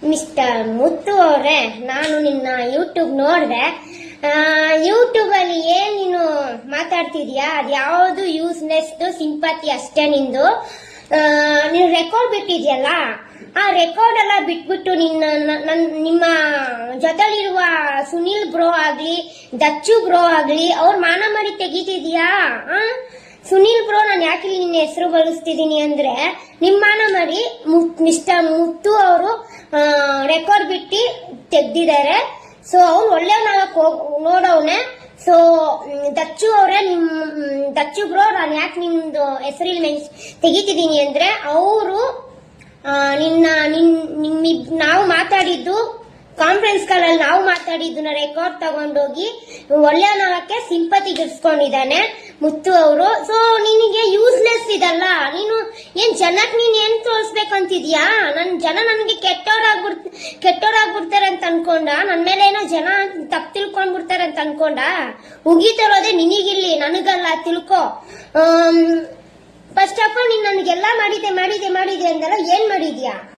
Mister ಮುತ್ತು ಅವರೇ, ನಾನು ನಿನ್ನ ಯೂಟ್ಯೂಬ್ ನೋಡಿದೆ. ಯೂಟ್ಯೂಬ್ ಅಲ್ಲಿ ಏನ್ ನೀನು ಮಾತಾಡ್ತಿದ್ಯಾ, ಅದ್ಯಾವುದು ಯೂಸ್ಲೆಸ್ ಸಿಂಪತಿ ಅಷ್ಟೇ ನಿಂದು. ನೀನು ರೆಕಾರ್ಡ್ ಬಿಟ್ಟಿದ್ಯಲ್ಲ, ಆ ರೆಕಾರ್ಡ್ ಎಲ್ಲ ಬಿಟ್ಬಿಟ್ಟು ನಿಮ್ಮ ಜೊತೆಲಿರುವ ಸುನಿಲ್ ಬ್ರೋ ಆಗ್ಲಿ, ದಚ್ಚು ಬ್ರೋ ಆಗ್ಲಿ, ಅವ್ರ ಮಾನ ಮಾಡಿ ತೆಗಿತಿದ್ಯಾ? ಸುನಿಲ್ ಬ್ರೋ, ನಾನು ಯಾಕೆ ನಿನ್ನ ಹೆಸರು ಬಳಸ್ತಿದ್ದೀನಿ ಅಂದ್ರೆ, ನಿಮ್ಮ ಮಾನ ಮಾಡಿ ಮಿಸ್ಟರ್ ಮುತ್ತು ಅವರು ರೆಕಾರ್ಡ್ ಬಿಟ್ಟು ತೆಗ್ದಿದ್ದಾರೆ. ಸೊ ಅವ್ನು ಒಳ್ಳೆಯವನಾಗ ನೋಡವನೆ. ಸೊ ದಚ್ಚು ಅವರೇ, ದಚ್ಚು ಬ್ರೋ, ನಾನು ಯಾಕೆ ನಿಮ್ದು ಹೆಸರಲ್ಲಿ ತೆಗಿತಿದ್ದೀನಿ ಅಂದ್ರೆ, ಅವರು ನಾವು ಮಾತಾಡಿದ್ದು ಕಾನ್ಫರೆನ್ಸ್ ಕಾಲಲ್ಲಿ ನಾವು ಮಾತಾಡಿದ್ದನ್ನ ರೆಕಾರ್ಡ್ ತಗೊಂಡೋಗಿ ಒಳ್ಳೆಯವನಾಗಕ್ಕೆ ಸಿಂಪತಿ ಗಿರ್ಸ್ಕೊಂಡಿದ್ದಾನೆ ಮುತ್ತು ಅವರು. ಸೊ ನಿನಗೆ ಯೂಸ್ಲೆಸ್ ಇದಲ್ಲ. ನೀನು ಏನ್ ಜನಕ್ ನೀನ್ ಏನ್ ತೋರಿಸ್ಬೇಕಂತಿದ್ಯಾ? ಜನ ನನ್ಗೆ ಕೆಟ್ಟೋರಾಗ್ಬಿಡ್ತಾರೆ ಅಂತ ಅನ್ಕೊಂಡ, ನನ್ ಮೇಲೆ ಏನೋ ಜನ ತಪ್ಪು ತಿಳ್ಕೊಂಡ್ಬಿಡ್ತಾರೆ ಅಂತ ಅನ್ಕೊಂಡ. ಉಗಿತಿರೋದೇ ನಿನಗಿಲ್ಲಿ, ನನಗಲ್ಲ, ತಿಳ್ಕೊ. ಫಸ್ಟ್ ಆಫ್ ಆಲ್ ನೀನ್ ನನ್ಗೆಲ್ಲಾ ಮಾಡಿದೆ ಅಂದಲ್ಲ, ಏನ್ ಮಾಡಿದ್ಯಾ?